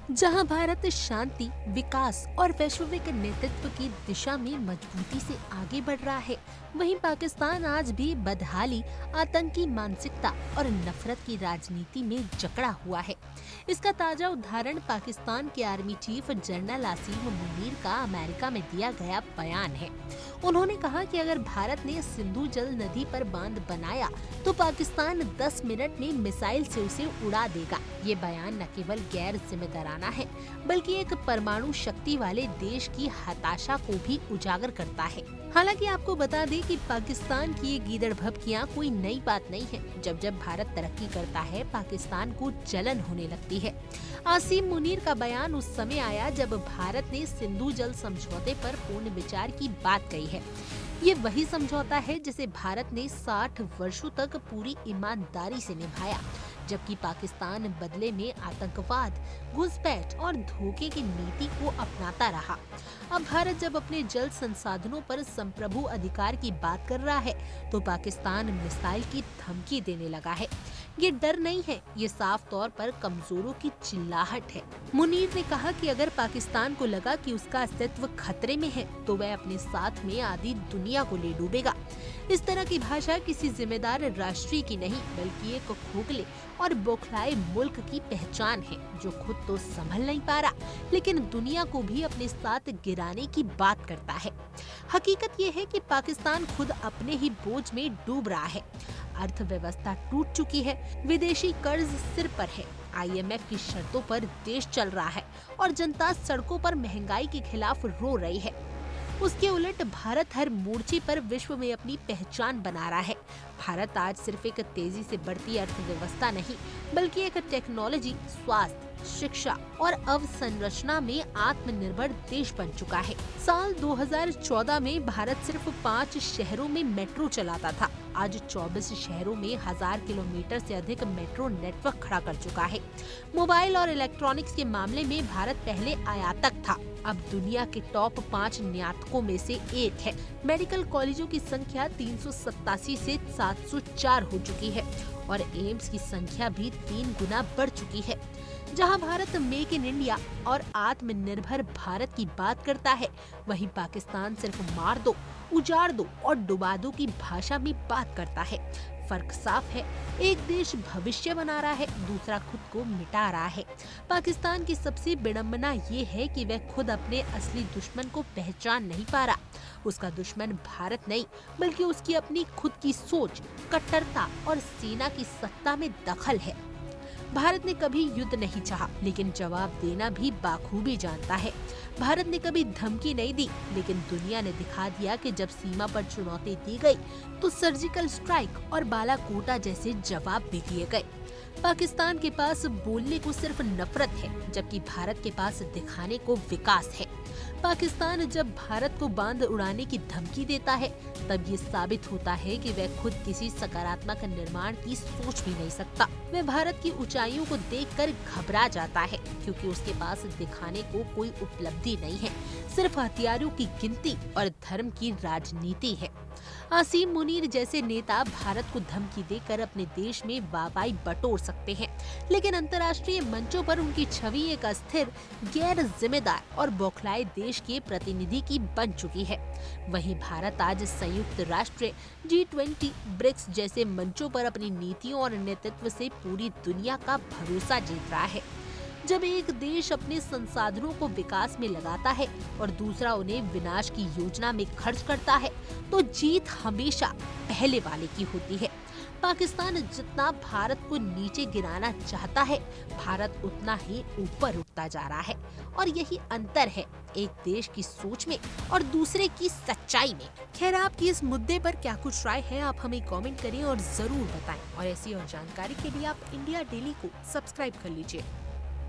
जहां भारत शांति, विकास और वैश्विक नेतृत्व की दिशा में मजबूती से आगे बढ़ रहा है, वहीं पाकिस्तान आज भी बदहाली, आतंकी मानसिकता और नफरत की राजनीति में जकड़ा हुआ है। इसका ताजा उदाहरण पाकिस्तान के army chief general Asim Munir का अमेरिका में दिया गया बयान है। उन्होंने कहा कि अगर भारत ने सिंधु जल नदी पर बांध बनाया तो पाकिस्तान 10 मिनट में मिसाइल से उसे उड़ा देगा। ये बयान न केवल गैर जिम्मेदाराना है, बल्कि एक परमाणु शक्ति वाले देश की हताशा को भी उजागर करता है। हालांकि आपको बता दें कि पाकिस्तान की ये गीदड़ भभकियां कोई नई बात नहीं है। जब जब भारत तरक्की करता है, पाकिस्तान को जलन होने लगती है। आसिम मुनीर का बयान उस समय आया जब भारत ने सिंधु जल समझौते पर पूर्ण विचार की बात कही है। ये वही समझौता है जिसे भारत ने 60 वर्षों तक पूरी ईमानदारी से निभाया, जबकि पाकिस्तान बदले में आतंकवाद, घुसपैठ और धोखे की नीति को अपनाता रहा। अब भारत जब अपने जल संसाधनों पर संप्रभु अधिकार की बात कर रहा है, तो पाकिस्तान मिसाइल की धमकी देने लगा है। ये डर नहीं है, ये साफ तौर पर कमजोरों की चिल्लाहट है। मुनीर ने कहा कि अगर पाकिस्तान को लगा कि उसका अस्तित्व खतरे में है, तो वह अपने साथ में आधी दुनिया को ले डूबेगा। इस तरह की भाषा किसी जिम्मेदार राष्ट्रीय की नहीं, बल्कि एक खोखले और बौखलाए मुल्क की पहचान है, जो खुद तो संभल नहीं पा रहा, लेकिन दुनिया को भी अपने साथ गिराने की बात करता है। हकीकत ये है कि पाकिस्तान खुद अपने ही बोझ में डूब रहा है। अर्थव्यवस्था टूट चुकी है, विदेशी कर्ज सिर पर है, IMF की शर्तों पर देश चल रहा है और जनता सड़कों पर महंगाई के खिलाफ रो रही है। उसके उलट भारत हर मोर्चे पर विश्व में अपनी पहचान बना रहा है। भारत आज सिर्फ एक तेजी से बढ़ती अर्थव्यवस्था नहीं, बल्कि एक टेक्नोलॉजी, स्वास्थ्य, शिक्षा और अवसंरचना में आत्मनिर्भर देश बन चुका है। साल 2014 में भारत सिर्फ 5 शहरों में मेट्रो चलाता था। आज 24 शहरों में 1000 किलोमीटर से अधिक मेट्रो नेटवर्क खड़ा कर चुका है। मोबाइल और इलेक्ट्रॉनिक्स के मामले में भारत पहले आयातक था, अब दुनिया के टॉप 5 निर्यातकों में से एक है। मेडिकल कॉलेजों की संख्या 387 से 704 हो चुकी है और एम्स की संख्या भी 3 गुना बढ़ चुकी है। जहां भारत मेक इन इंडिया और आत्मनिर्भर भारत की बात करता है, वहीं पाकिस्तान सिर्फ मार दो, उजाड़ दो और डुबा दो की भाषा में बात करता है। फर्क साफ है, एक देश भविष्य बना रहा है, दूसरा खुद को मिटा रहा है। पाकिस्तान की सबसे विडंबना ये है कि वह खुद अपने असली दुश्मन को पहचान नहीं पा रहा। उसका दुश्मन भारत नहीं, बल्कि उसकी अपनी खुद की सोच, कट्टरता और सेना की सत्ता में दखल है। भारत ने कभी युद्ध नहीं चाहा, लेकिन जवाब देना भी बाखूबी जानता है। भारत ने कभी धमकी नहीं दी, लेकिन दुनिया ने दिखा दिया कि जब सीमा पर चुनौती दी गई, तो सर्जिकल स्ट्राइक और बालाकोटा जैसे जवाब भी दिए गए। पाकिस्तान के पास बोलने को सिर्फ नफरत है, जबकि भारत के पास दिखाने को विकास है। पाकिस्तान जब भारत को बांध उड़ाने की धमकी देता है, तब ये साबित होता है कि वह खुद किसी सकारात्मक निर्माण की सोच भी नहीं सकता। वह भारत की ऊंचाइयों को देखकर घबरा जाता है, क्योंकि उसके पास दिखाने को कोई उपलब्धि नहीं है, सिर्फ हथियारों की गिनती और धर्म की राजनीति है। आसिम मुनीर जैसे नेता भारत को धमकी देकर अपने देश में वाहवाही बटोर सकते हैं, लेकिन अंतर्राष्ट्रीय मंचों पर उनकी छवि एक अस्थिर, गैर जिम्मेदार और बौखलाए देश के प्रतिनिधि की बन चुकी है। वहीं भारत आज संयुक्त राष्ट्र, G20, ब्रिक्स जैसे मंचों पर अपनी नीतियों और नेतृत्व से पूरी दुनिया का भरोसा जीत रहा है। जब एक देश अपने संसाधनों को विकास में लगाता है और दूसरा उन्हें विनाश की योजना में खर्च करता है, तो जीत हमेशा पहले वाले की होती है। पाकिस्तान जितना भारत को नीचे गिराना चाहता है, भारत उतना ही ऊपर उठता जा रहा है। और यही अंतर है एक देश की सोच में और दूसरे की सच्चाई में। खैर, आपकी इस मुद्दे पर क्या कुछ राय है, आप हमें कमेंट करें और जरूर बताएं। और ऐसी और जानकारी के लिए आप इंडिया डेली को सब्सक्राइब कर लीजिए।